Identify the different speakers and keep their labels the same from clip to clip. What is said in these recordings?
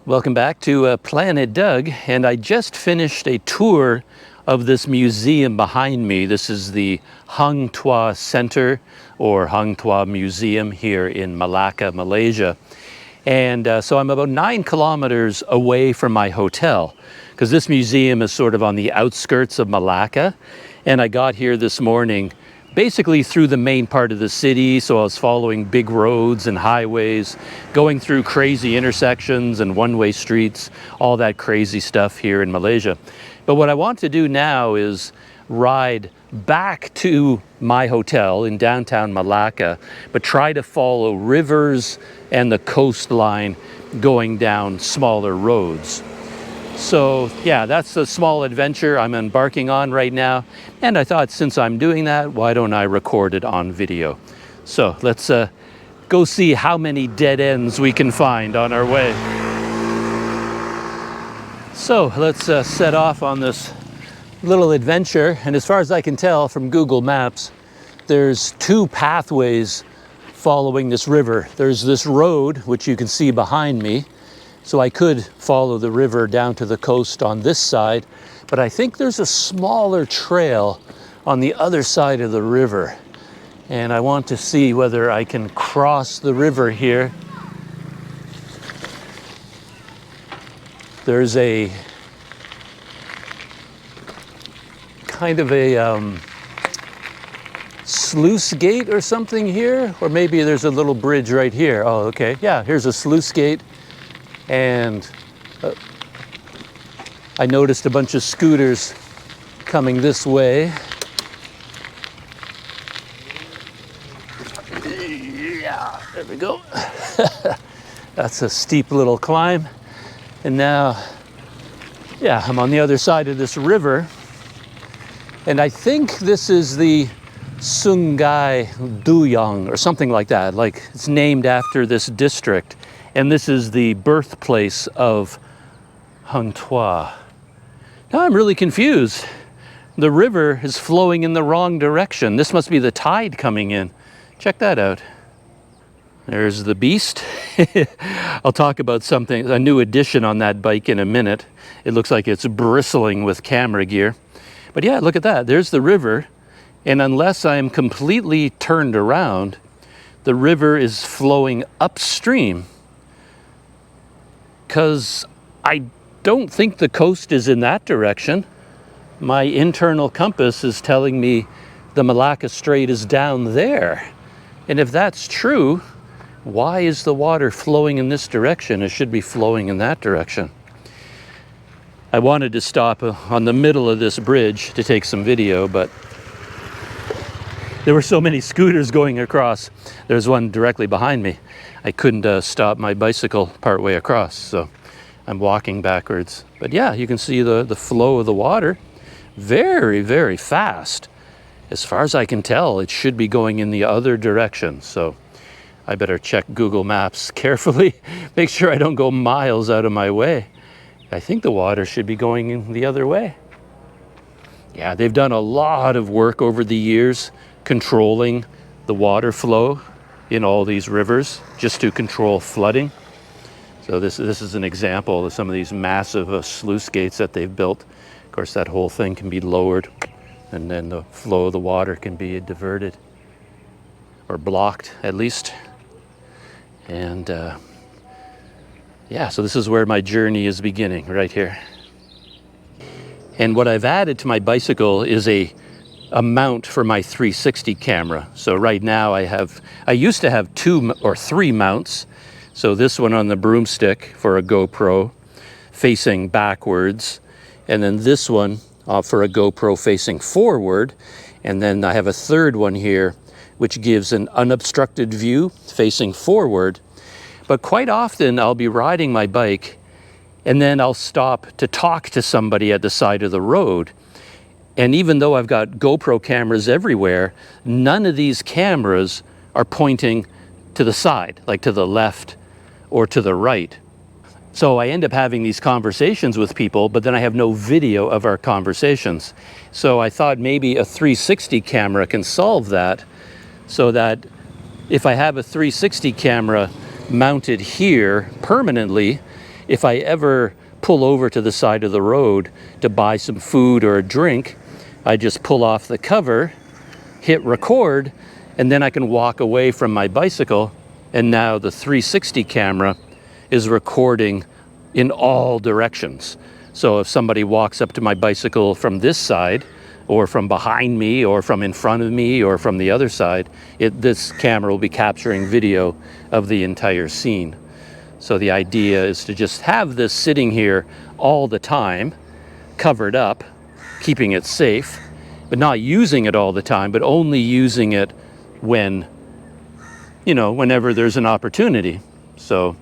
Speaker 1: Welcome back to Planet Doug, and I just finished a tour of this museum behind me. This is the Hang Tuah Center or Hang Tuah Museum here in Melaka, Malaysia. And so I'm about 9 kilometers away from my hotel because this museum is sort of on the outskirts of Malacca. And I got here this morning basically through the main part of the city. So I was following big roads and highways, going through crazy intersections and one-way streets, all that crazy stuff here in Malaysia. But what I want to do now is ride back to my hotel in downtown Malacca, but try to follow rivers and the coastline going down smaller roads. So yeah, that's a small adventure I'm embarking on right now. And I thought, since I'm doing that, why don't I record it on video? So let's go see how many dead ends we can find on our way. So let's set off on this little adventure. And as far as I can tell from Google Maps, there's 2 pathways following this river. There's this road, which you can see behind me. So I could follow the river down to the coast on this side, but I think there's a smaller trail on the other side of the river. And I want to see whether I can cross the river here. There's a kind of a sluice gate or something here, or maybe there's a little bridge right here. Oh, okay, yeah, here's a sluice gate. And I noticed a bunch of scooters coming this way. Yeah, there we go. That's a steep little climb. And now, yeah, I'm on the other side of this river. And I think this is the Sungai Duyung or something like that. Like, it's named after this district. And this is the birthplace of Hang Tuah. Now I'm really confused. The river is flowing in the wrong direction. This must be the tide coming in. Check that out. There's the beast. I'll talk about something, a new addition on that bike in a minute. It looks like it's bristling with camera gear. But yeah, look at that. There's the river. And unless I'm completely turned around, the river is flowing upstream. Because I don't think the coast is in that direction. My internal compass is telling me the Malacca Strait is down there. And if that's true, why is the water flowing in this direction? It should be flowing in that direction. I wanted to stop on the middle of this bridge to take some video, but there were so many scooters going across. There's one directly behind me. I couldn't stop my bicycle partway across, so I'm walking backwards. But yeah, you can see the flow of the water very, very fast. As far as I can tell, it should be going in the other direction. So I better check Google Maps carefully, make sure I don't go miles out of my way. I think the water should be going in the other way. Yeah, they've done a lot of work over the years controlling the water flow in all these rivers just to control flooding. So this is an example of some of these massive sluice gates that they've built. Of course, that whole thing can be lowered and then the flow of the water can be diverted or blocked at least. And yeah, so this is where my journey is beginning, right here. And what I've added to my bicycle is a mount for my 360 camera. So right now I used to have 2 or 3 mounts. So this one on the broomstick for a GoPro facing backwards, and then this one for a GoPro facing forward. And then I have a third one here, which gives an unobstructed view facing forward. But quite often I'll be riding my bike and then I'll stop to talk to somebody at the side of the road. And even though I've got GoPro cameras everywhere, none of these cameras are pointing to the side, like to the left or to the right. So I end up having these conversations with people, but then I have no video of our conversations. So I thought maybe a 360 camera can solve that, so that if I have a 360 camera mounted here permanently, if I ever pull over to the side of the road to buy some food or a drink, I just pull off the cover, hit record, and then I can walk away from my bicycle, and now the 360 camera is recording in all directions. So if somebody walks up to my bicycle from this side, or from behind me, or from in front of me, or from the other side, this camera will be capturing video of the entire scene. So the idea is to just have this sitting here all the time, covered up, keeping it safe, but not using it all the time, but only using it when, whenever there's an opportunity. So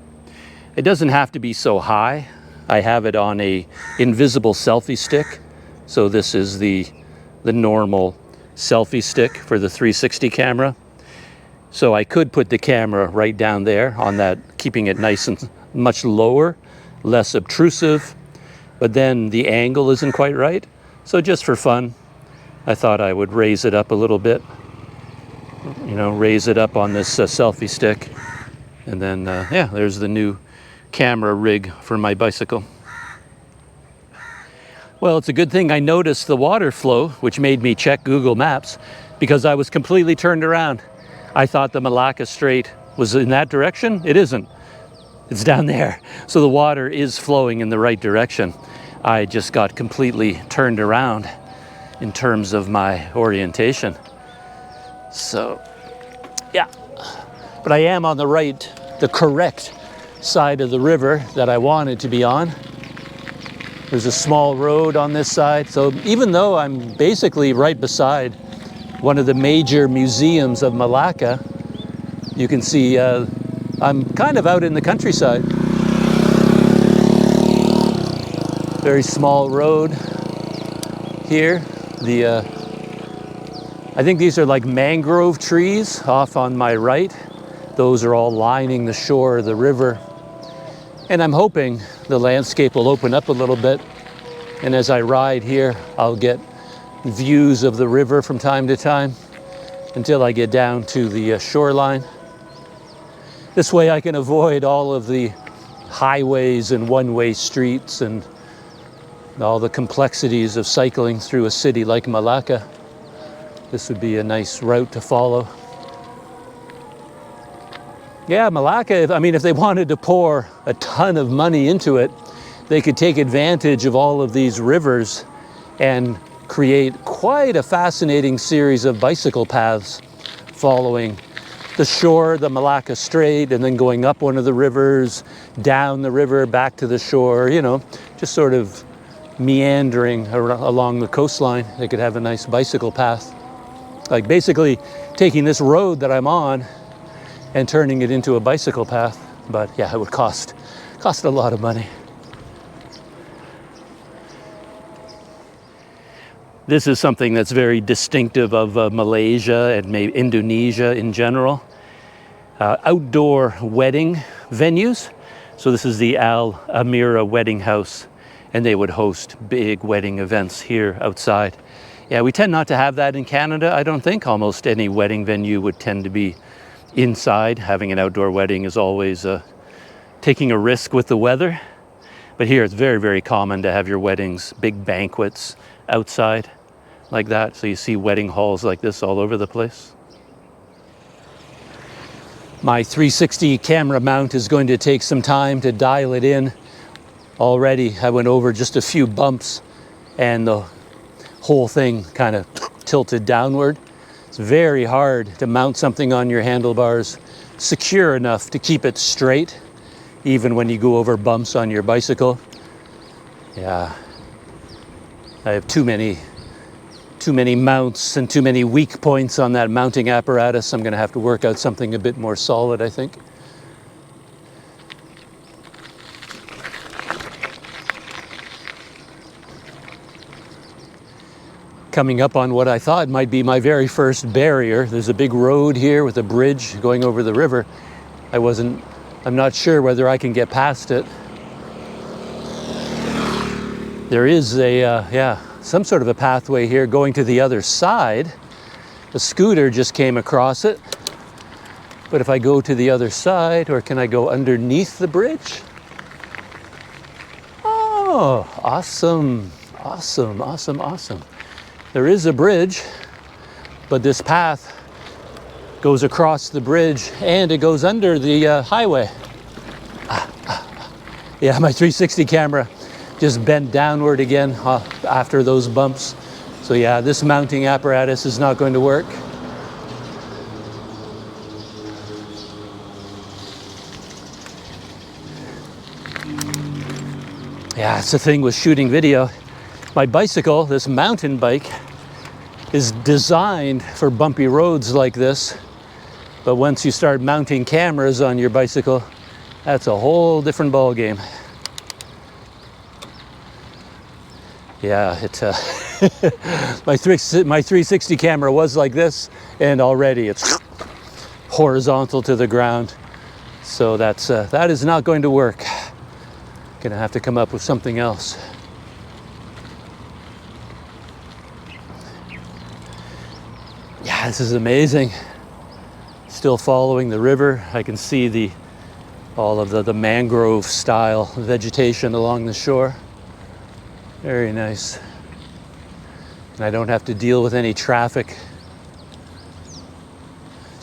Speaker 1: it doesn't have to be so high. I have it on a invisible selfie stick. So this is the normal selfie stick for the 360 camera. So I could put the camera right down there on that, keeping it nice and much lower, less obtrusive, but then the angle isn't quite right. So just for fun, I thought I would raise it up a little bit, raise it up on this selfie stick. And then, there's the new camera rig for my bicycle. Well, it's a good thing I noticed the water flow, which made me check Google Maps, because I was completely turned around. I thought the Malacca Strait was in that direction. It isn't. It's down there. So the water is flowing in the right direction. I just got completely turned around in terms of my orientation. So, yeah. But I am on the correct side of the river that I wanted to be on. There's a small road on this side. So even though I'm basically right beside one of the major museums of Malacca, you can see I'm kind of out in the countryside. Very small road here. I think these are like mangrove trees off on my right. Those are all lining the shore of the river. And I'm hoping the landscape will open up a little bit. And as I ride here, I'll get views of the river from time to time until I get down to the shoreline. This way I can avoid all of the highways and one-way streets and all the complexities of cycling through a city like Malacca. This would be a nice route to follow. Yeah, Malacca, if they wanted to pour a ton of money into it, they could take advantage of all of these rivers and create quite a fascinating series of bicycle paths following the shore, the Malacca Strait, and then going up one of the rivers, down the river, back to the shore, just sort of meandering along the coastline. They could have a nice bicycle path. Like basically taking this road that I'm on and turning it into a bicycle path. But yeah, it would cost a lot of money. This is something that's very distinctive of Malaysia and maybe Indonesia in general. Outdoor wedding venues. So this is the Al Amira Wedding House, and they would host big wedding events here outside. Yeah, we tend not to have that in Canada, I don't think. Almost any wedding venue would tend to be inside. Having an outdoor wedding is always taking a risk with the weather. But here it's very, very common to have your weddings, big banquets outside like that. So you see wedding halls like this all over the place. My 360 camera mount is going to take some time to dial it in. Already I went over just a few bumps and the whole thing kind of tilted downward. It's very hard to mount something on your handlebars secure enough to keep it straight, even when you go over bumps on your bicycle. Yeah, I have too many mounts and too many weak points on that mounting apparatus. I'm going to have to work out something a bit more solid, I think. Coming up on what I thought might be my very first barrier. There's a big road here with a bridge going over the river. I'm not sure whether I can get past it. There is some sort of a pathway here going to the other side. The scooter just came across it. But if I go to the other side, or can I go underneath the bridge? Awesome, awesome, awesome, awesome. There is a bridge, but this path goes across the bridge and it goes under the highway. Yeah, my 360 camera just bent downward again after those bumps. So yeah, this mounting apparatus is not going to work. Yeah, it's the thing with shooting video. My bicycle, this mountain bike, is designed for bumpy roads like this. But once you start mounting cameras on your bicycle, that's a whole different ball game. Yeah, my 360 camera was like this, and already it's horizontal to the ground. So that is not going to work. Gonna have to come up with something else. Yeah, this is amazing. Still following the river. I can see all of the mangrove style vegetation along the shore. Very nice. And I don't have to deal with any traffic.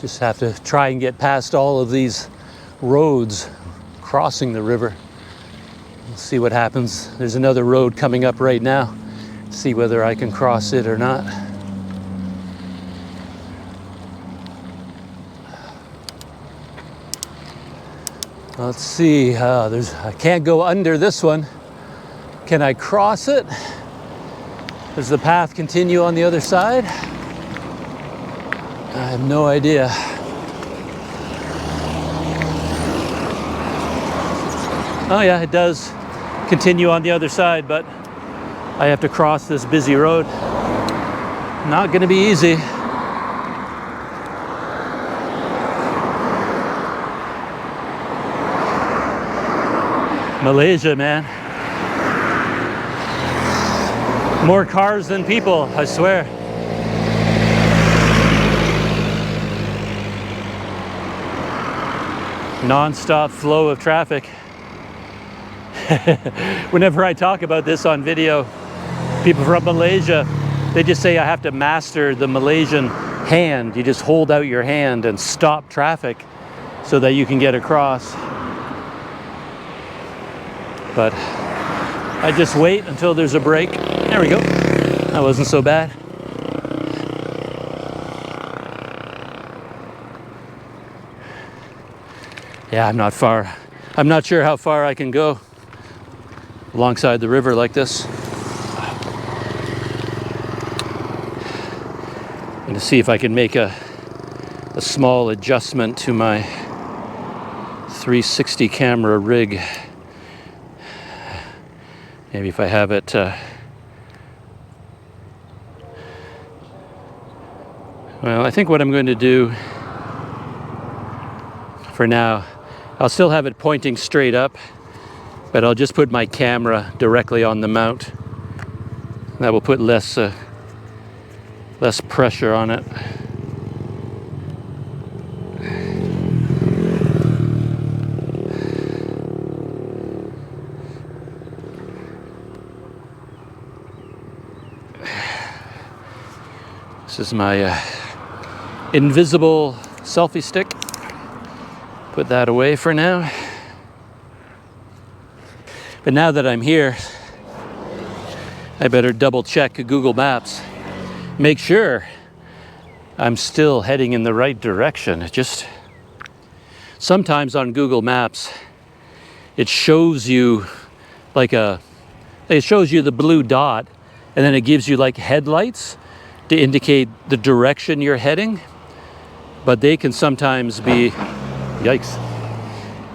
Speaker 1: Just have to try and get past all of these roads crossing the river. We'll see what happens. There's another road coming up right now. See whether I can cross it or not. Let's see. I can't go under this one. Can I cross it? Does the path continue on the other side? I have no idea. Oh yeah, it does continue on the other side, but I have to cross this busy road. Not gonna be easy. Malaysia, man. More cars than people, I swear. Non-stop flow of traffic. Whenever I talk about this on video, people from Malaysia, they just say I have to master the Malaysian hand. You just hold out your hand and stop traffic so that you can get across. But I just wait until there's a break. There we go. That wasn't so bad. Yeah, I'm not far. I'm not sure how far I can go alongside the river like this. I'm going to see if I can make a small adjustment to my 360 camera rig. Maybe if I have it well, I think what I'm going to do for now, I'll still have it pointing straight up, but I'll just put my camera directly on the mount. That will put less pressure on it. This is my invisible selfie stick. Put that away for now. But now that I'm here, I better double check Google Maps. Make sure I'm still heading in the right direction. It just, sometimes on Google Maps, it shows you it shows you the blue dot, and then it gives you like headlights to indicate the direction you're heading. But they can sometimes be, yikes,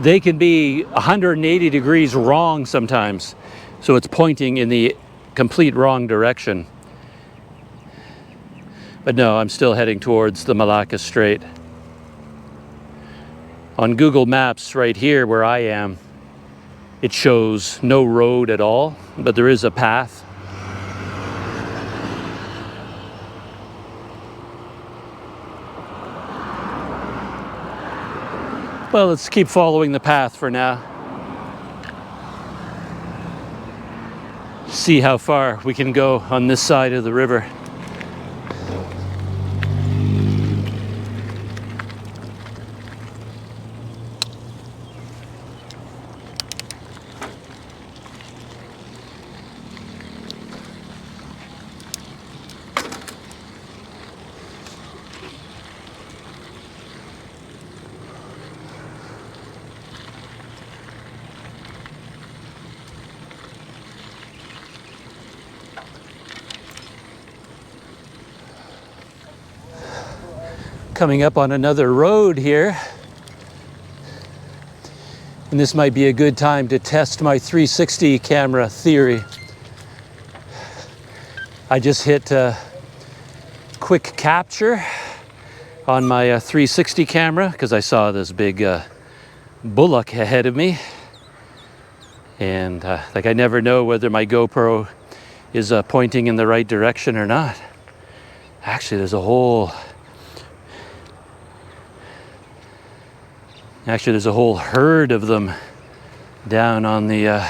Speaker 1: they can be 180 degrees wrong sometimes. So it's pointing in the complete wrong direction. But no, I'm still heading towards the Malacca Strait. On Google Maps right here where I am, it shows no road at all, but there is a path. Well, let's keep following the path for now. see how far we can go on this side of the river. Coming up on another road here, and this might be a good time to test my 360 camera theory. I just hit quick capture on my 360 camera because I saw this big bullock ahead of me, and like I never know whether my GoPro is pointing in the right direction or not. Actually, there's a whole herd of them down on the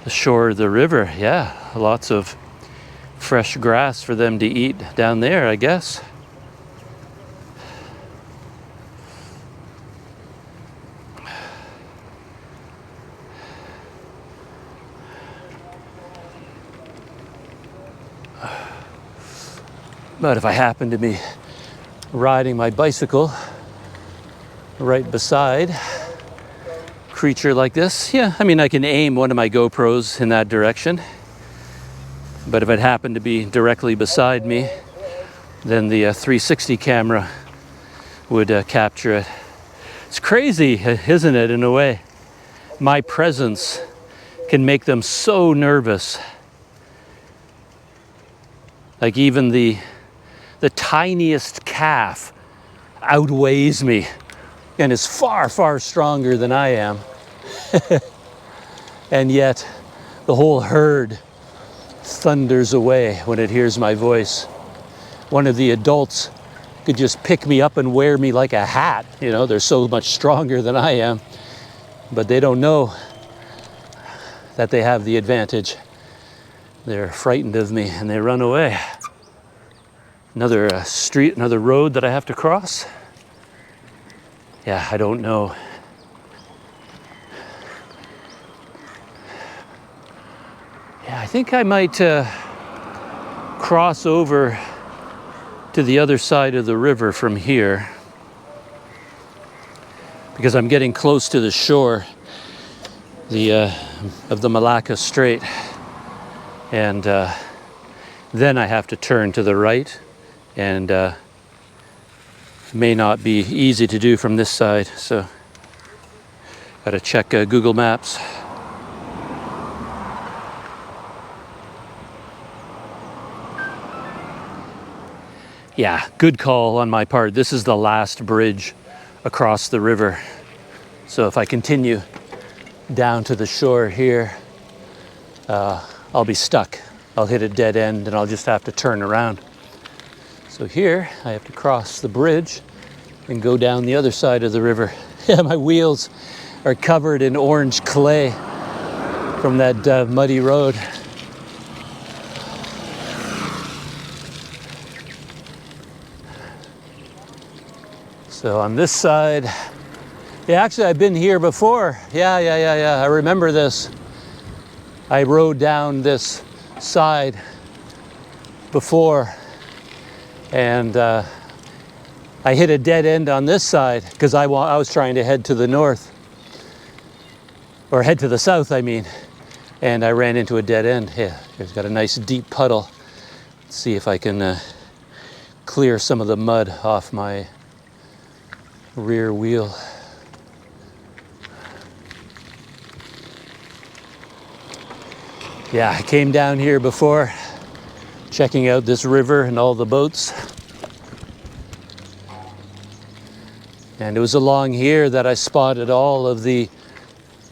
Speaker 1: shore of the river. Yeah, lots of fresh grass for them to eat down there, I guess. But if I happen to be riding my bicycle right beside a creature like this, yeah, I mean, I can aim one of my GoPros in that direction. But if it happened to be directly beside me, then the 360 camera would capture it. It's crazy, isn't it, in a way? My presence can make them so nervous. Like even the tiniest calf outweighs me and is far, far stronger than I am. And yet the whole herd thunders away when it hears my voice. One of the adults could just pick me up and wear me like a hat. You know, they're so much stronger than I am, but they don't know that they have the advantage. They're frightened of me and they run away. Another street, another road that I have to cross. Yeah, I don't know. Yeah, I think I might cross over to the other side of the river from here because I'm getting close to the shore of the Malacca Strait, and then I have to turn to the right, and may not be easy to do from this side, so gotta check Google Maps. Yeah, good call on my part. This is the last bridge across the river. So if I continue down to the shore here, I'll be stuck. I'll hit a dead end and I'll just have to turn around. So here I have to cross the bridge and go down the other side of the river. Yeah, my wheels are covered in orange clay from that muddy road. So on this side, yeah, actually I've been here before. Yeah, I remember this. I rode down this side before, and I hit a dead end on this side because I was trying to head to the north, or head to the south, I mean, and I ran into a dead end. Yeah, it's got a nice deep puddle. Let's see if I can clear some of the mud off my rear wheel. Yeah, I came down here before, checking out this river and all the boats. And it was along here that I spotted all of the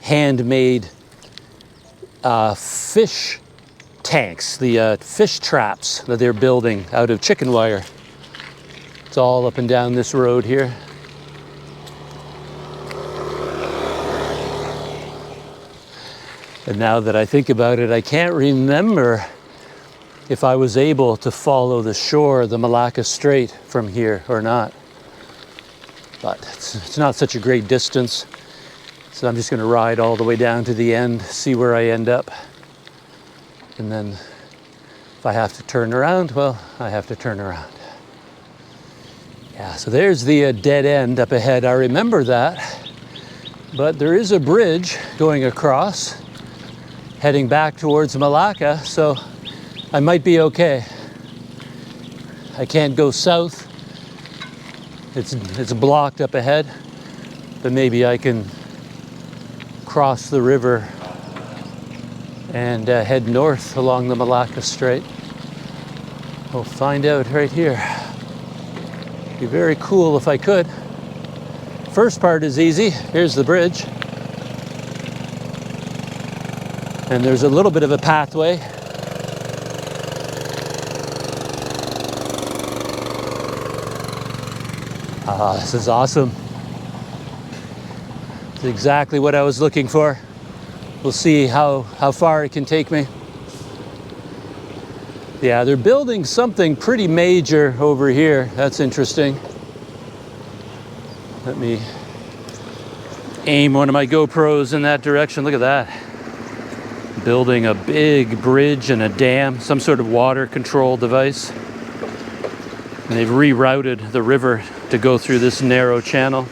Speaker 1: handmade fish tanks, the fish traps that they're building out of chicken wire. It's all up and down this road here. And now that I think about it, I can't remember if I was able to follow the shore of the Malacca Strait from here or not. But it's not such a great distance. So I'm just going to ride all the way down to the end, see where I end up. And then if I have to turn around, well, I have to turn around. Yeah, so there's the dead end up ahead. I remember that. But there is a bridge going across, heading back towards Malacca, so I might be okay. I can't go south. It's blocked up ahead, but maybe I can cross the river and head north along the Malacca Strait. We'll find out right here. Be very cool if I could. First part is easy. Here's the bridge. And there's a little bit of a pathway. Ah, this is awesome. It's exactly what I was looking for. We'll see how far it can take me. Yeah, they're building something pretty major over here. That's interesting. Let me aim one of my GoPros in that direction. Look at that. Building a big bridge and a dam, some sort of water control device. And they've rerouted the river to go through this narrow channel.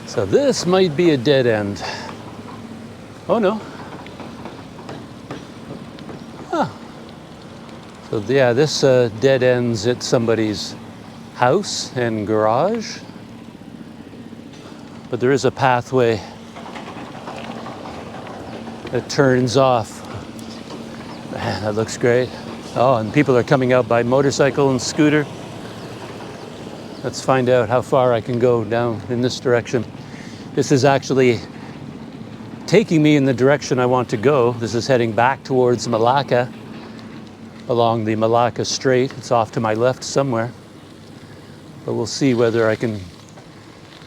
Speaker 1: So this might be a dead end. Oh no. Huh. So yeah, this dead ends at somebody's house and garage. But there is a pathway that turns off. Man, that looks great. Oh, and people are coming out by motorcycle and scooter. Let's find out how far I can go down in this direction. This is actually taking me in the direction I want to go. This is heading back towards Malacca along the Malacca Strait. It's off to my left somewhere. But we'll see whether I can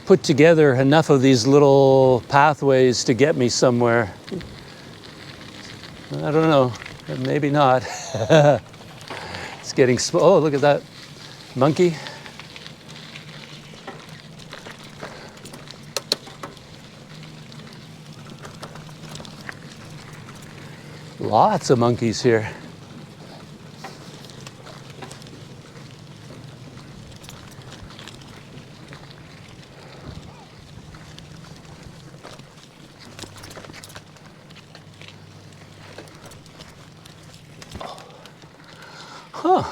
Speaker 1: put together enough of these little pathways to get me somewhere. I don't know. Maybe not. It's getting oh, look at that monkey. Lots of monkeys here. Huh.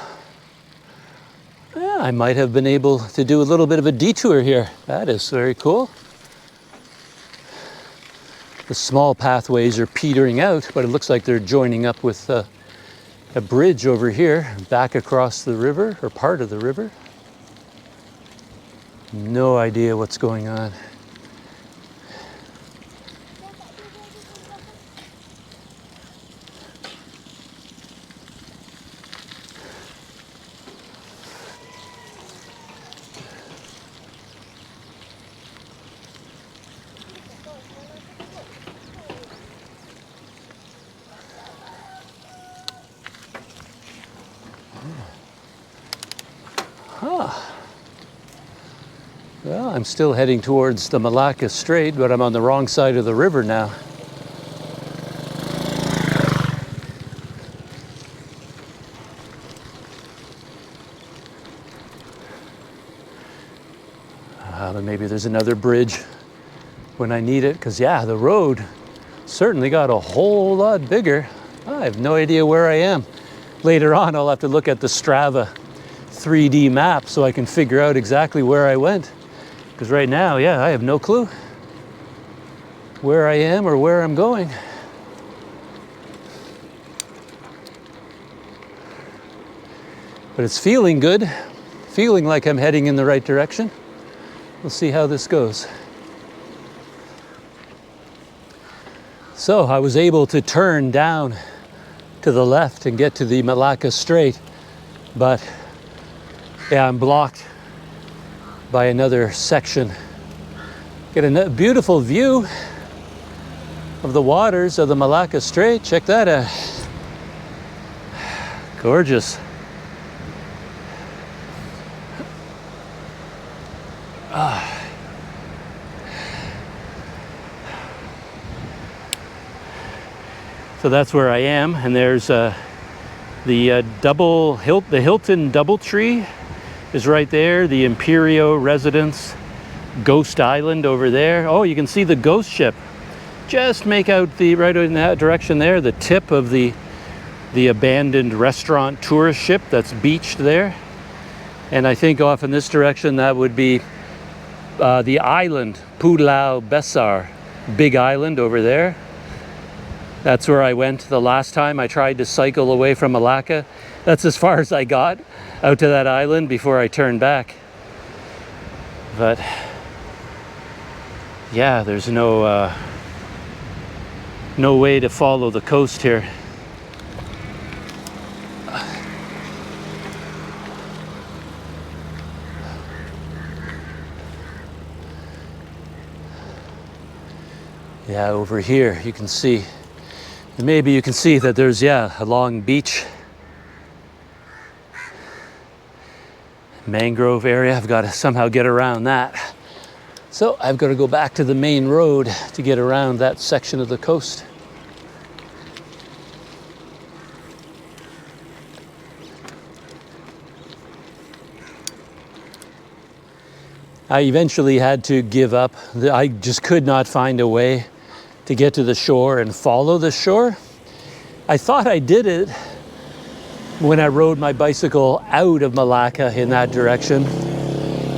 Speaker 1: Yeah, I might have been able to do a little bit of a detour here. That is very cool. The small pathways are petering out, but it looks like they're joining up with a bridge over here, back across the river, or part of the river. No idea what's going on. Huh. Well, I'm still heading towards the Malacca Strait, but I'm on the wrong side of the river now. But maybe there's another bridge when I need it, because yeah, the road certainly got a whole lot bigger. I have no idea where I am. Later on, I'll have to look at the Strava 3D map so I can figure out exactly where I went. Because right now, yeah, I have no clue where I am or where I'm going. But it's feeling good, feeling like I'm heading in the right direction. We'll see how this goes. So I was able to turn down to the left and get to the Malacca Strait, but yeah, I'm blocked by another section Get a beautiful view of the waters of the Malacca Strait. Check that out. Gorgeous. So that's where I am, and there's the Hilton Doubletree is right there. The Imperio Residence Ghost Island over there. Oh, you can see the ghost ship. Just make out right in that direction there, the tip of the abandoned restaurant tourist ship that's beached there. And I think off in this direction that would be the island, Pulau Besar, big island over there. That's where I went the last time I tried to cycle away from Malacca. That's as far as I got out to that island before I turned back. But yeah, there's no way to follow the coast here. Yeah, over here you can see. Maybe you can see that there's, a long beach. Mangrove area. I've got to somehow get around that. So I've got to go back to the main road to get around that section of the coast. I eventually had to give up. I just could not find a way to get to the shore and follow the shore. I thought I did it when I rode my bicycle out of Malacca in that direction.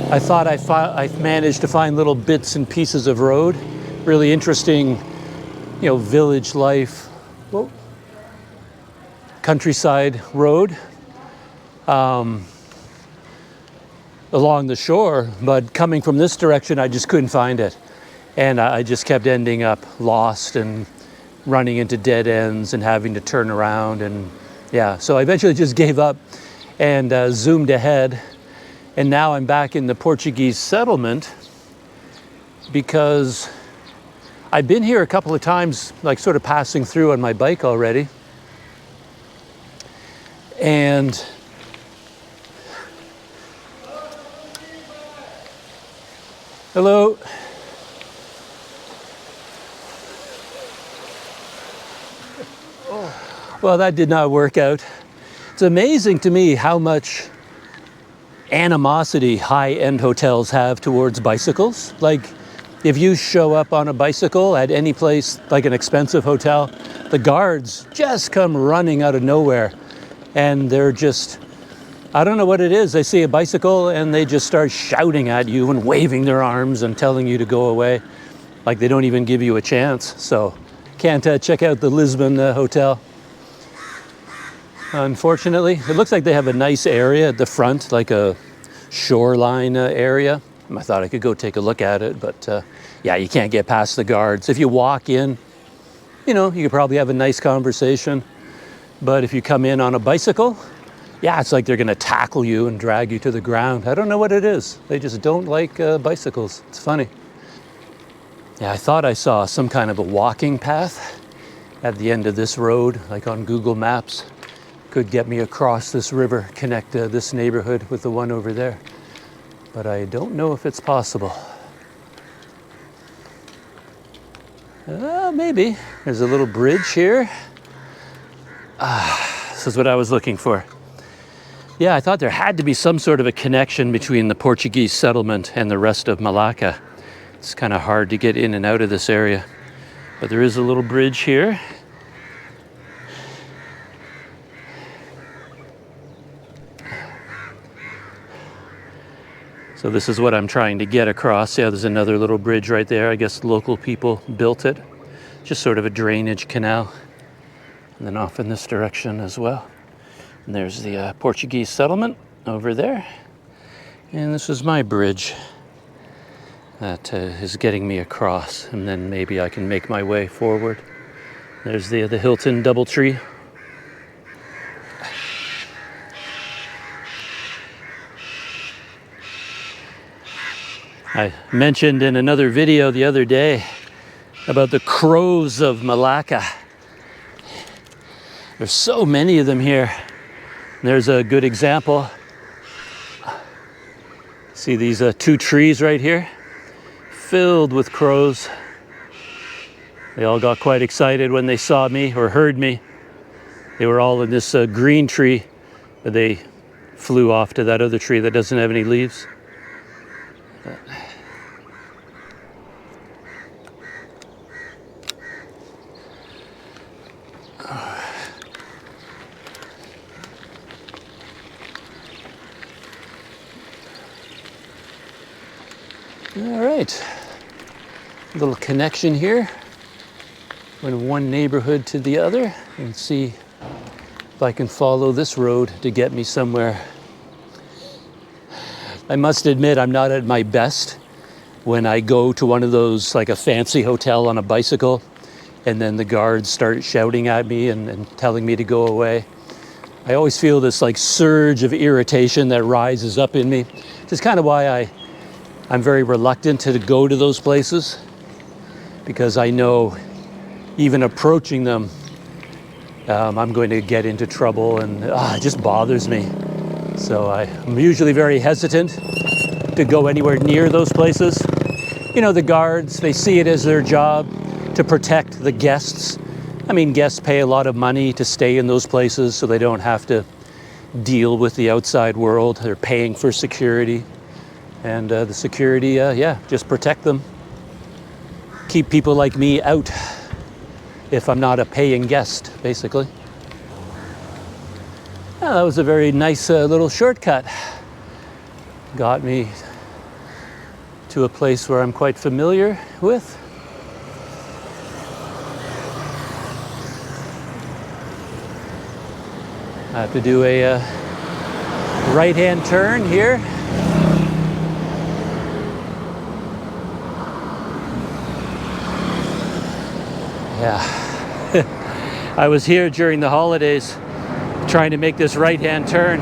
Speaker 1: I thought I managed to find little bits and pieces of road, really interesting, village life, countryside road along the shore, but coming from this direction, I just couldn't find it. And I just kept ending up lost and running into dead ends and having to turn around. And so I eventually just gave up and zoomed ahead. And now I'm back in the Portuguese settlement because I've been here a couple of times, like sort of passing through on my bike already. And hello. Well, that did not work out. It's amazing to me how much animosity high-end hotels have towards bicycles. Like, if you show up on a bicycle at any place, like an expensive hotel, the guards just come running out of nowhere. And they're just, I don't know what it is. They see a bicycle and they just start shouting at you and waving their arms and telling you to go away. Like they don't even give you a chance. So, can't check out the Lisbon hotel. Unfortunately, it looks like they have a nice area at the front, like a shoreline area. I thought I could go take a look at it, but you can't get past the guards. If you walk in, you could probably have a nice conversation. But if you come in on a bicycle, it's like they're gonna tackle you and drag you to the ground. I don't know what it is. They just don't like bicycles. It's funny. Yeah, I thought I saw some kind of a walking path at the end of this road, like on Google Maps. Could get me across this river, connect this neighborhood with the one over there. But I don't know if it's possible. Maybe. There's a little bridge here. This is what I was looking for. Yeah, I thought there had to be some sort of a connection between the Portuguese settlement and the rest of Malacca. It's kind of hard to get in and out of this area. But there is a little bridge here. So this is what I'm trying to get across. Yeah, there's another little bridge right there. I guess local people built it. Just sort of a drainage canal. And then off in this direction as well. And there's the Portuguese settlement over there. And this is my bridge that is getting me across. And then maybe I can make my way forward. There's the Hilton Doubletree. I mentioned in another video the other day about the crows of Malacca. There's so many of them here. There's a good example. See these two trees right here? Filled with crows. They all got quite excited when they saw me or heard me. They were all in this green tree, but they flew off to that other tree that doesn't have any leaves. All right, a little connection here from one neighborhood to the other, and see if I can follow this road to get me somewhere. I must admit I'm not at my best when I go to one of those, like a fancy hotel on a bicycle, and then the guards start shouting at me and telling me to go away. I always feel this like surge of irritation that rises up in me, which is kind of why I'm very reluctant to go to those places, because I know even approaching them, I'm going to get into trouble, and it just bothers me. So I'm usually very hesitant to go anywhere near those places. You know, the guards, they see it as their job to protect the guests. I mean, guests pay a lot of money to stay in those places so they don't have to deal with the outside world. They're paying for security. And the security, just protect them. Keep people like me out if I'm not a paying guest, basically. That was a very nice little shortcut. Got me to a place where I'm quite familiar with. I have to do a right-hand turn here. Yeah, I was here during the holidays trying to make this right-hand turn,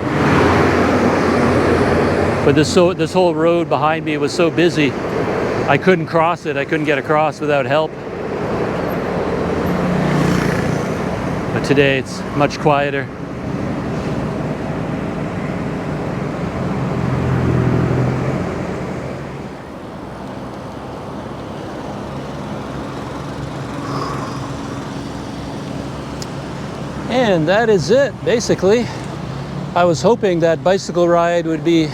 Speaker 1: but this whole road behind me was so busy I couldn't cross it. I couldn't get across without help. But today it's much quieter. And that is it, basically. I was hoping that bicycle ride would be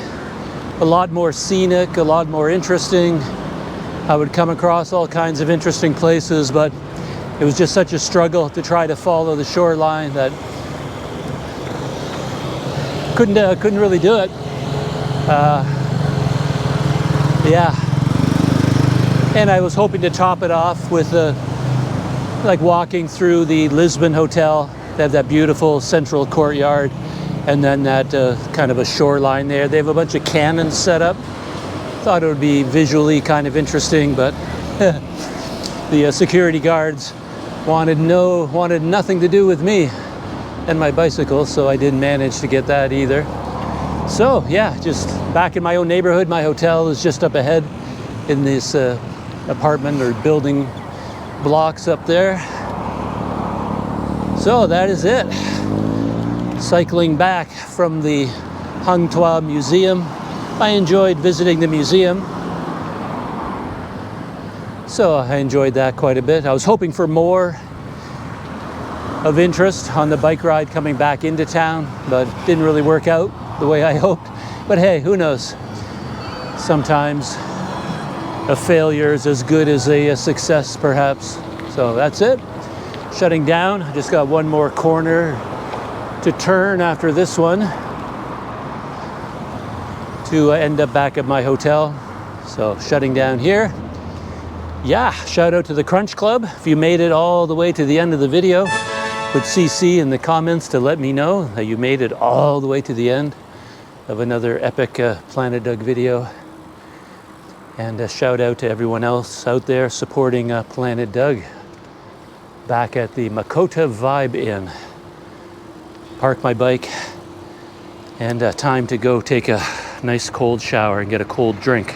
Speaker 1: a lot more scenic, a lot more interesting. I would come across all kinds of interesting places, but it was just such a struggle to try to follow the shoreline that couldn't really do it. Yeah. And I was hoping to top it off with like walking through the Lisbon hotel. They have that beautiful central courtyard, and then that kind of a shoreline there. They have a bunch of cannons set up. Thought it would be visually kind of interesting, but the security guards wanted nothing to do with me and my bicycle, so I didn't manage to get that either. So yeah, just back in my own neighborhood. My hotel is just up ahead in this apartment or building blocks up there. So that is it. Cycling back from the Hang Tuah Museum. I enjoyed visiting the museum. So I enjoyed that quite a bit. I was hoping for more of interest on the bike ride coming back into town, but it didn't really work out the way I hoped. But hey, who knows? Sometimes a failure is as good as a success, perhaps. So that's it. Shutting down. I just got one more corner to turn after this one to end up back at my hotel. So shutting down here. Yeah, shout out to the Crunch Club. If you made it all the way to the end of the video, put CC in the comments to let me know that you made it all the way to the end of another epic Planet Doug video. And a shout out to everyone else out there supporting Planet Doug. Back at the Makota Vibe Inn. Park my bike, and time to go take a nice cold shower and get a cold drink.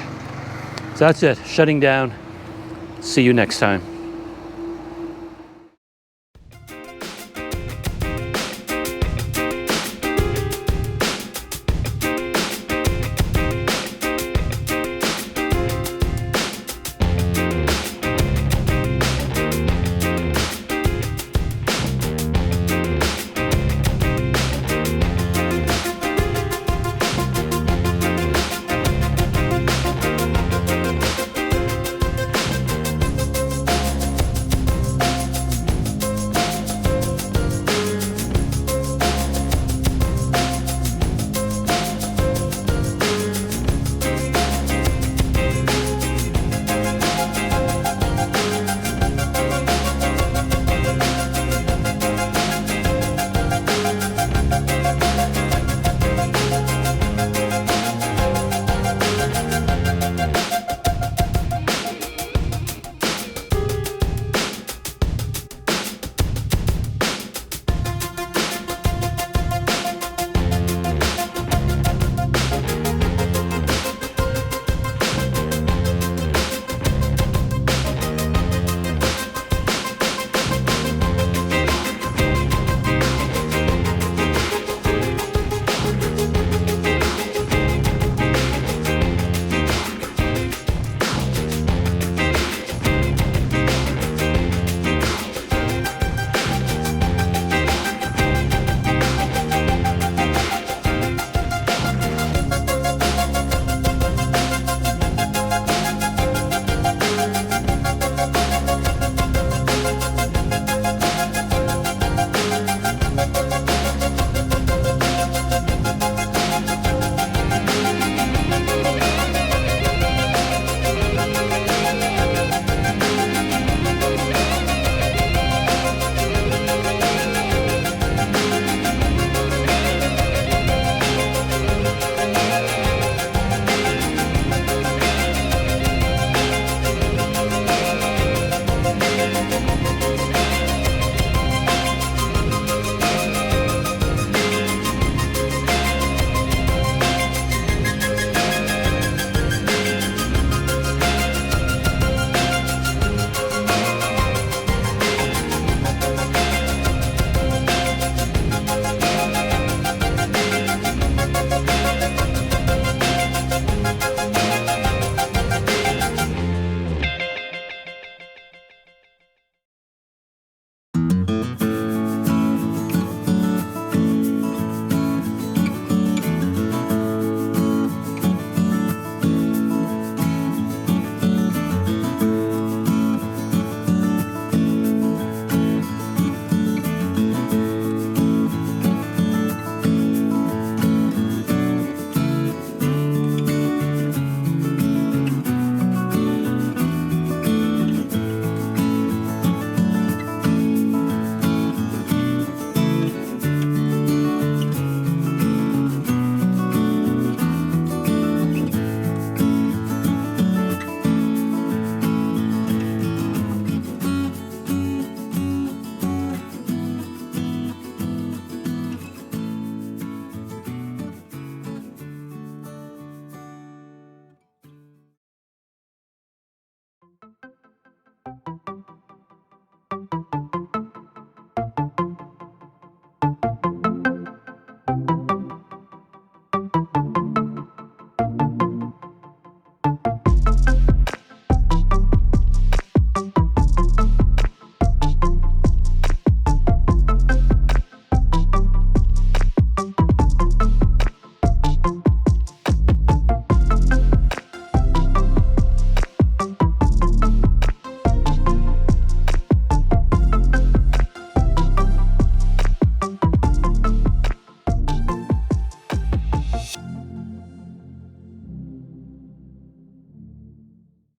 Speaker 1: So that's it, shutting down. See you next time.